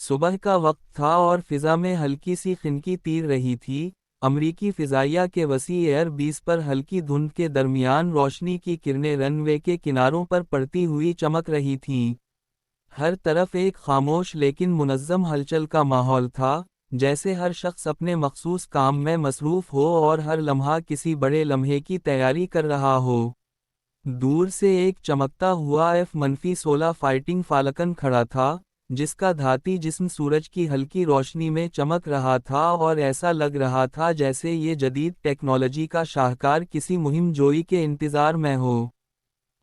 صبح کا وقت تھا اور فضا میں ہلکی سی خنکی تیر رہی تھی۔ امریکی فضائیہ کے وسیع ایئر بیس پر ہلکی دھند کے درمیان روشنی کی کرنیں رن وے کے کناروں پر پڑتی ہوئی چمک رہی تھیں۔ ہر طرف ایک خاموش لیکن منظم ہلچل کا ماحول تھا، جیسے ہر شخص اپنے مخصوص کام میں مصروف ہو اور ہر لمحہ کسی بڑے لمحے کی تیاری کر رہا ہو۔ دور سے ایک چمکتا ہوا F-16 فائٹنگ فالکن کھڑا تھا، جس کا دھاتی جسم سورج کی ہلکی روشنی میں چمک رہا تھا اور ایسا لگ رہا تھا جیسے یہ جدید ٹیکنالوجی کا شاہکار کسی مہم جوئی کے انتظار میں ہو۔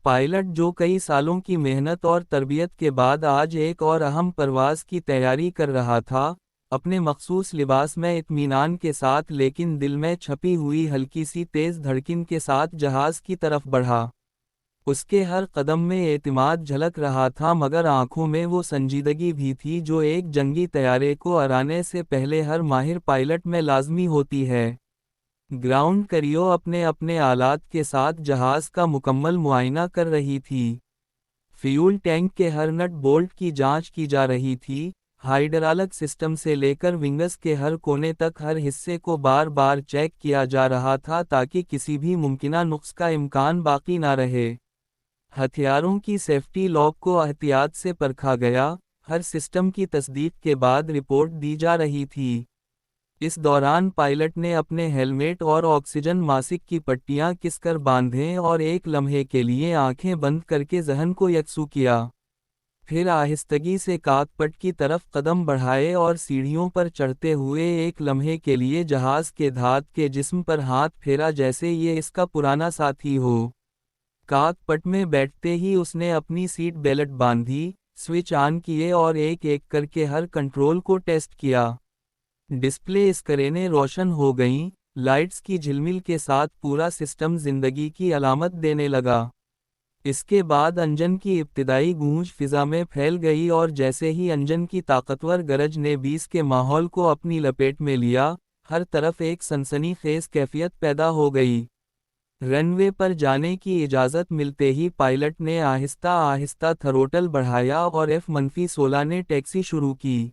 پائلٹ جو کئی سالوں کی محنت اور تربیت کے بعد آج ایک اور اہم پرواز کی تیاری کر رہا تھا، اپنے مخصوص لباس میں اطمینان کے ساتھ لیکن دل میں چھپی ہوئی ہلکی سی تیز دھڑکن کے ساتھ جہاز کی طرف بڑھا۔ اس کے ہر قدم میں اعتماد جھلک رہا تھا، مگر آنکھوں میں وہ سنجیدگی بھی تھی جو ایک جنگی طیارے کو اڑانے سے پہلے ہر ماہر پائلٹ میں لازمی ہوتی ہے۔ گراؤنڈ کریو اپنے اپنے آلات کے ساتھ جہاز کا مکمل معائنہ کر رہی تھی۔ فیول ٹینک کے ہر نٹ بولٹ کی جانچ کی جا رہی تھی، ہائیڈرالک سسٹم سے لے کر ونگز کے ہر کونے تک ہر حصے کو بار بار چیک کیا جا رہا تھا تاکہ کسی بھی ممکنہ نقص کا امکان باقی نہ رہے۔ ہتھیاروں کی سیفٹی لاک کو احتیاط سے پرکھا گیا، ہر سسٹم کی تصدیق کے بعد رپورٹ دی جا رہی تھی۔ اس دوران پائلٹ نے اپنے ہیلمیٹ اور آکسیجن ماسک کی پٹیاں کس کر باندھیں اور ایک لمحے کے لیے آنکھیں بند کر کے ذہن کو یکسو کیا۔ پھر آہستگی سے کاکپٹ کی طرف قدم بڑھائے اور سیڑھیوں پر چڑھتے ہوئے ایک لمحے کے لیے جہاز کے دھات کے جسم پر ہاتھ پھیرا جیسے یہ اس کا پرانا ساتھی ہو۔ کاکپٹ میں بیٹھتے ہی اس نے اپنی سیٹ بیلٹ باندھی، سوئچ آن کیے اور ایک ایک کر کے ہر کنٹرول کو ٹیسٹ کیا۔ ڈسپلے اسکرینیں روشن ہو گئیں، لائٹس کی جھلمل کے ساتھ پورا سسٹم زندگی کی علامت دینے لگا۔ اس کے بعد انجن کی ابتدائی گونج فضا میں پھیل گئی اور جیسے ہی انجن کی طاقتور گرج نے بیس کے ماحول کو اپنی لپیٹ میں لیا، ہر طرف ایک سنسنی خیز کیفیت پیدا ہو گئی۔ رن وے پر جانے کی اجازت ملتے ہی پائلٹ نے آہستہ آہستہ تھروٹل بڑھایا اور F-16 نے ٹیکسی شروع کی۔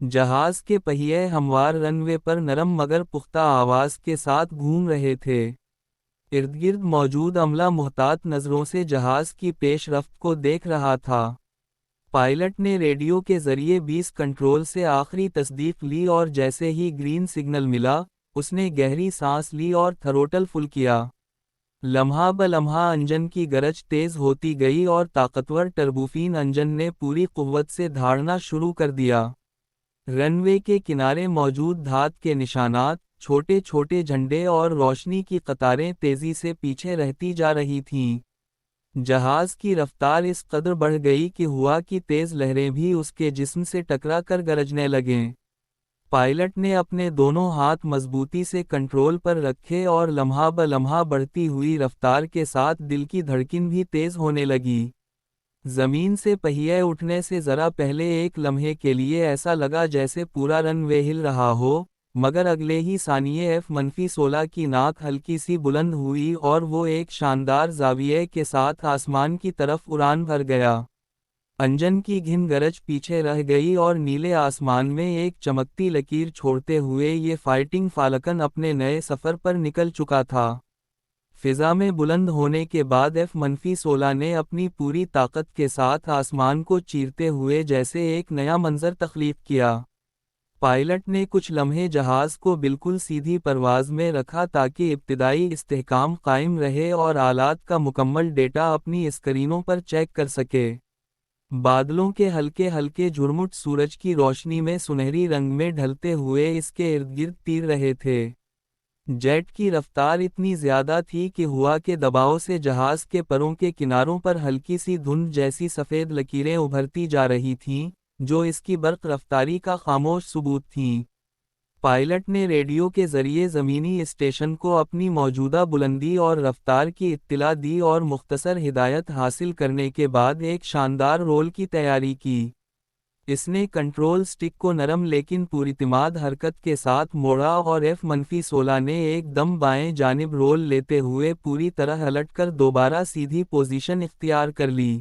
جہاز کے پہیے ہموار رن وے پر نرم مگر پختہ آواز کے ساتھ گھوم رہے تھے۔ ارد گرد موجود عملہ محتاط نظروں سے جہاز کی پیش رفت کو دیکھ رہا تھا۔ پائلٹ نے ریڈیو کے ذریعے بیس کنٹرول سے آخری تصدیق لی اور جیسے ہی گرین سگنل ملا، اس نے گہری سانس لی اور تھروٹل فل کیا۔ لمحہ بلمحہ انجن کی گرج تیز ہوتی گئی اور طاقتور ٹربوفین انجن نے پوری قوت سے دھاڑنا شروع کر دیا۔ رن وے کے کنارے موجود دھات کے نشانات، چھوٹے چھوٹے جھنڈے اور روشنی کی قطاریں تیزی سے پیچھے رہتی جا رہی تھیں۔ جہاز کی رفتار اس قدر بڑھ گئی کہ ہوا کی تیز لہریں بھی اس کے جسم سے ٹکرا کر گرجنے لگیں۔ پائلٹ نے اپنے دونوں ہاتھ مضبوطی سے کنٹرول پر رکھے اور لمحہ بلمحہ بڑھتی ہوئی رفتار کے ساتھ دل کی دھڑکن بھی تیز ہونے لگی۔ زمین سے پہیے اٹھنے سے ذرا پہلے ایک لمحے کے لیے ایسا لگا جیسے پورا رن وے ہل رہا ہو، مگر اگلے ہی ثانیے F-16 کی ناک ہلکی سی بلند ہوئی اور وہ ایک شاندار زاویے کے ساتھ آسمان کی طرف اڑان بھر گیا۔ انجن کی گھن گرج پیچھے رہ گئی اور نیلے آسمان میں ایک چمکتی لکیر چھوڑتے ہوئے یہ فائٹنگ فالکن اپنے نئے سفر پر نکل چکا تھا۔ فضا میں بلند ہونے کے بعد F-16 نے اپنی پوری طاقت کے ساتھ آسمان کو چیرتے ہوئے جیسے ایک نیا منظر تخلیق کیا۔ پائلٹ نے کچھ لمحے جہاز کو بالکل سیدھی پرواز میں رکھا تاکہ ابتدائی استحکام قائم رہے اور آلات کا مکمل ڈیٹا اپنی اسکرینوں پر چیک کر سکے۔ بادلوں کے ہلکے ہلکے جھرمٹ سورج کی روشنی میں سنہری رنگ میں ڈھلتے ہوئے اس کے ارد گرد تیر رہے تھے۔ جیٹ کی رفتار اتنی زیادہ تھی کہ ہوا کے دباؤ سے جہاز کے پروں کے کناروں پر ہلکی سی دھند جیسی سفید لکیریں ابھرتی جا رہی تھیں، جو اس کی برق رفتاری کا خاموش ثبوت تھیں۔ پائلٹ نے ریڈیو کے ذریعے زمینی اسٹیشن کو اپنی موجودہ بلندی اور رفتار کی اطلاع دی اور مختصر ہدایت حاصل کرنے کے بعد ایک شاندار رول کی تیاری کی۔ اس نے کنٹرول سٹک کو نرم لیکن پراعتماد حرکت کے ساتھ موڑا اور F-16 نے ایک دم بائیں جانب رول لیتے ہوئے پوری طرح الٹ کر دوبارہ سیدھی پوزیشن اختیار کر لی۔